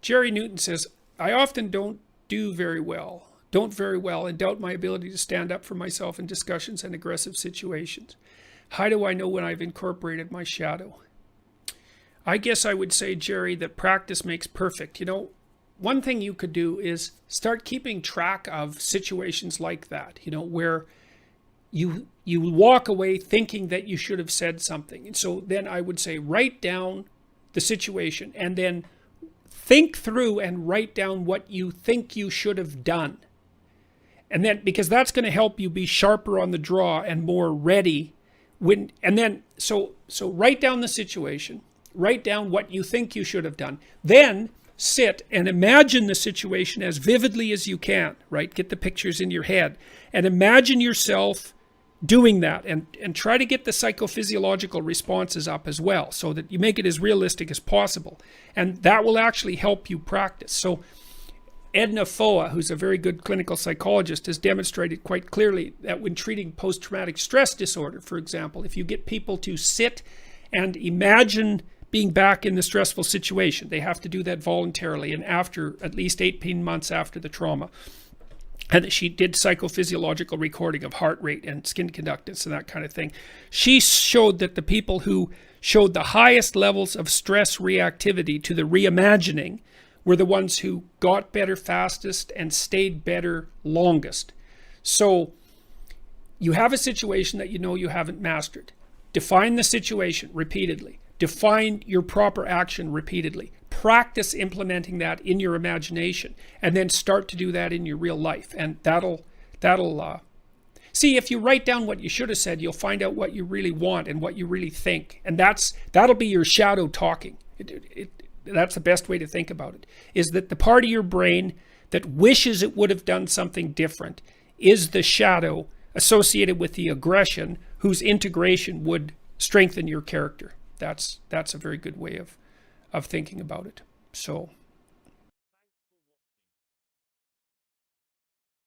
Jerry Newton says, I often don't very well and doubt my ability to stand up for myself in discussions and aggressive situations. How do I know when I've incorporated my shadow? I guess I would say, Jerry, that practice makes perfect. You know, one thing you could do is start keeping track of situations like that, you know, where you walk away thinking that you should have said something. And so then I would say, write down the situation and then think through and write down what you think you should have done. And then, because that's going to help you be sharper on the draw and more ready when, and then, so write down the situation, write down what you think you should have done. Then sit and imagine the situation as vividly as you can, right? Get the pictures in your head and imagine yourself doing that, and try to get the psychophysiological responses up as well, so that you make it as realistic as possible. And that will actually help you practice. So Edna Foa, who's a very good clinical psychologist, has demonstrated quite clearly that when treating post-traumatic stress disorder, for example, if you get people to sit and imagine being back in the stressful situation, they have to do that voluntarily and after at least 18 months after the trauma. And she did psychophysiological recording of heart rate and skin conductance and that kind of thing. She showed that the people who showed the highest levels of stress reactivity to the reimagining were the ones who got better fastest and stayed better longest. So you have a situation that you know you haven't mastered. Define the situation repeatedly. Define your proper action repeatedly. Practice implementing that in your imagination, and then start to do that in your real life. And that'll see, if you write down what you should have said, you'll find out what you really want and what you really think. And that'll be your shadow talking. That's the best way to think about it, is that the part of your brain that wishes it would have done something different is the shadow associated with the aggression, whose integration would strengthen your character. That's a very good way of thinking about it. So